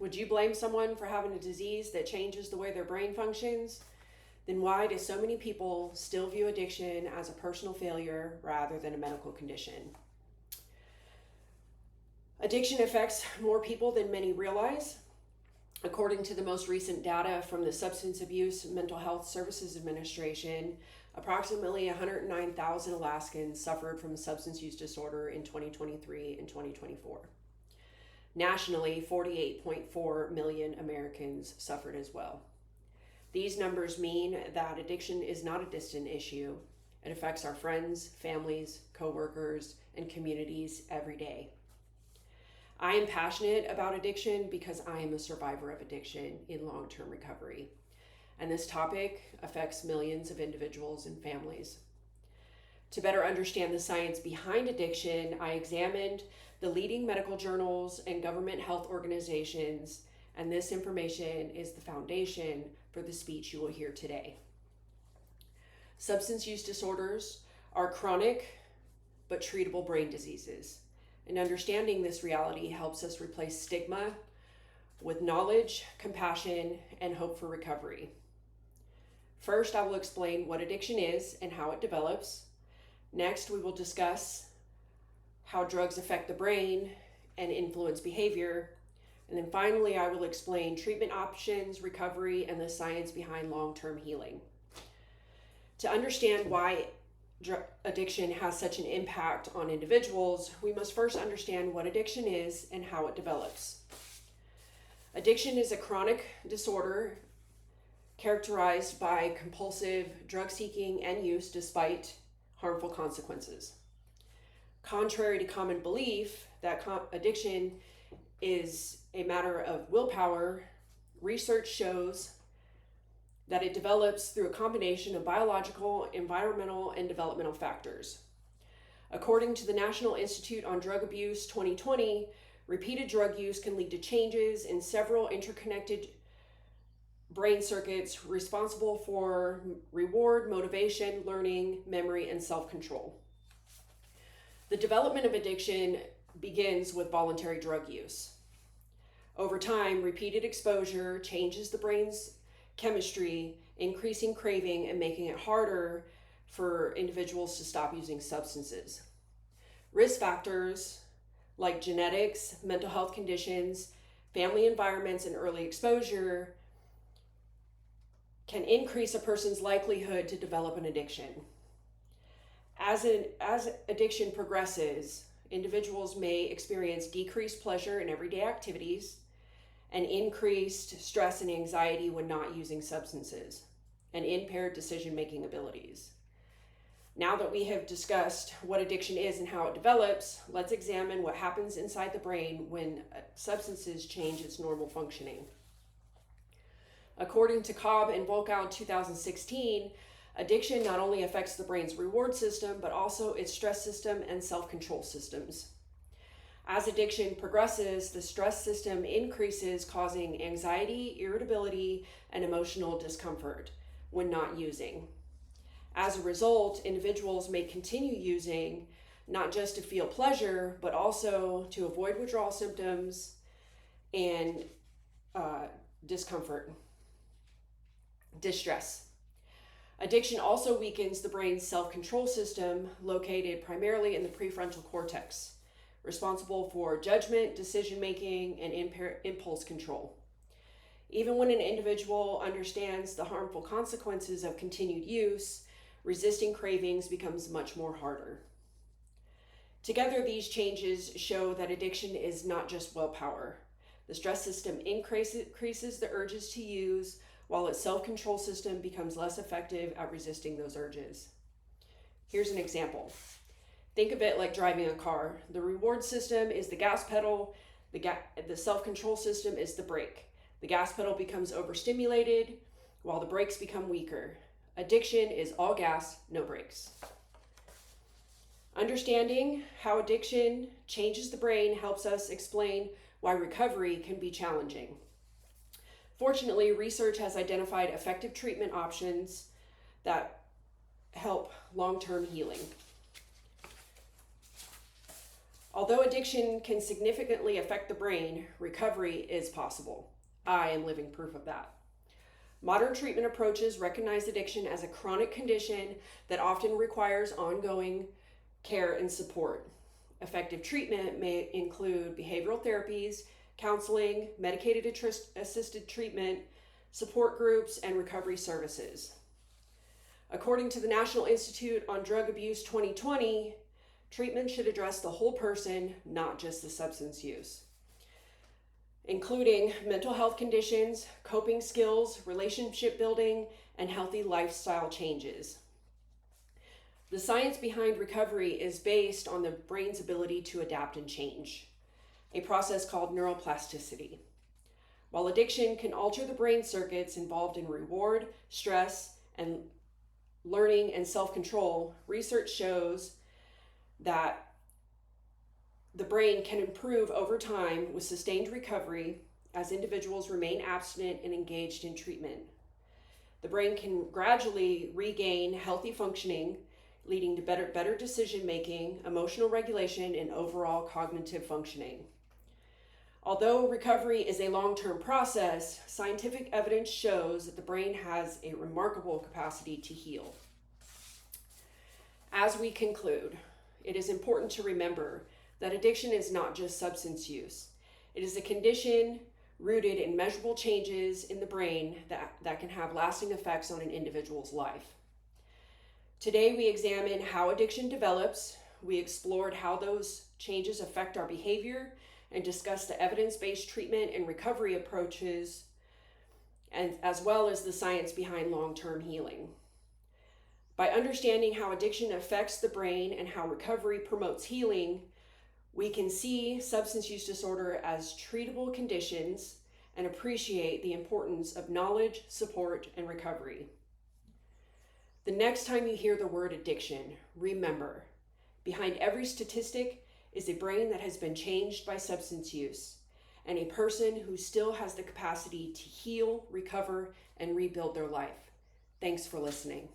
Would you blame someone for having a disease that changes the way their brain functions? Then why do so many people still view addiction as a personal failure rather than a medical condition? Addiction affects more people than many realize. According to the most recent data from the Substance Abuse Mental Health Services Administration, approximately 109,000 Alaskans suffered from substance use disorder in 2023 and 2024. Nationally, 48.4 million Americans suffered as well. These numbers mean that addiction is not a distant issue. It affects our friends, families, coworkers, and communities every day. I am passionate about addiction because I am a survivor of addiction in long-term recovery, and this topic affects millions of individuals and families. To better understand the science behind addiction, I examined the leading medical journals and government health organizations, and this information is the foundation for the speech you will hear today. Substance use disorders are chronic but treatable brain diseases, and understanding this reality helps us replace stigma with knowledge, compassion, and hope for recovery. First, I will explain what addiction is and how it develops. Next, we will discuss how drugs affect the brain and influence behavior. And then finally, I will explain treatment options, recovery, and the science behind long-term healing. To understand why addiction has such an impact on individuals, we must first understand what addiction is and how it develops. Addiction is a chronic disorder characterized by compulsive drug seeking and use despite harmful consequences. Contrary to common belief that addiction is a matter of willpower, research shows that it develops through a combination of biological, environmental, and developmental factors. According to the National Institute on Drug Abuse 2020, repeated drug use can lead to changes in several interconnected brain circuits responsible for reward, motivation, learning, memory, and self-control. The development of addiction begins with voluntary drug use. Over time, repeated exposure changes the brain's chemistry, increasing craving and making it harder for individuals to stop using substances. Risk factors like genetics, mental health conditions, family environments, and early exposure can increase a person's likelihood to develop an addiction. As addiction progresses, individuals may experience decreased pleasure in everyday activities and increased stress and anxiety when not using substances, and impaired decision-making abilities. Now that we have discussed what addiction is and how it develops, let's examine what happens inside the brain when substances change its normal functioning. According to Cobb and Volkow 2016, addiction not only affects the brain's reward system, but also its stress system and self-control systems. As addiction progresses, the stress system increases, causing anxiety, irritability, and emotional discomfort when not using. As a result, individuals may continue using not just to feel pleasure, but also to avoid withdrawal symptoms and distress. Addiction also weakens the brain's self-control system, located primarily in the prefrontal cortex, responsible for judgment, decision-making, and impulse control. Even when an individual understands the harmful consequences of continued use, resisting cravings becomes much more harder. Together, these changes show that addiction is not just willpower. The stress system increases the urges to use, while its self-control system becomes less effective at resisting those urges. Here's an example. Think of it like driving a car. The reward system is the gas pedal, the self-control system is the brake. The gas pedal becomes overstimulated, while the brakes become weaker. Addiction is all gas, no brakes. Understanding how addiction changes the brain helps us explain why recovery can be challenging. Fortunately, research has identified effective treatment options that help long-term healing. Although addiction can significantly affect the brain, recovery is possible. I am living proof of that. Modern treatment approaches recognize addiction as a chronic condition that often requires ongoing care and support. Effective treatment may include behavioral therapies, counseling, medicated assisted treatment, support groups, and recovery services. According to the National Institute on Drug Abuse 2020, treatment should address the whole person, not just the substance use, including mental health conditions, coping skills, relationship building, and healthy lifestyle changes. The science behind recovery is based on the brain's ability to adapt and change, a process called neuroplasticity. While addiction can alter the brain circuits involved in reward, stress, and learning and self-control, research shows that the brain can improve over time with sustained recovery as individuals remain abstinent and engaged in treatment. The brain can gradually regain healthy functioning, leading to better decision-making, emotional regulation, and overall cognitive functioning. Although recovery is a long-term process, scientific evidence shows that the brain has a remarkable capacity to heal. As we conclude, it is important to remember that addiction is not just substance use. It is a condition rooted in measurable changes in the brain that can have lasting effects on an individual's life. Today, we examined how addiction develops. We explored how those changes affect our behavior and discussed the evidence-based treatment and recovery approaches, and as well as the science behind long-term healing. By understanding how addiction affects the brain and how recovery promotes healing, we can see substance use disorder as treatable conditions and appreciate the importance of knowledge, support, and recovery. The next time you hear the word addiction, remember, behind every statistic is a brain that has been changed by substance use and a person who still has the capacity to heal, recover, and rebuild their life. Thanks for listening.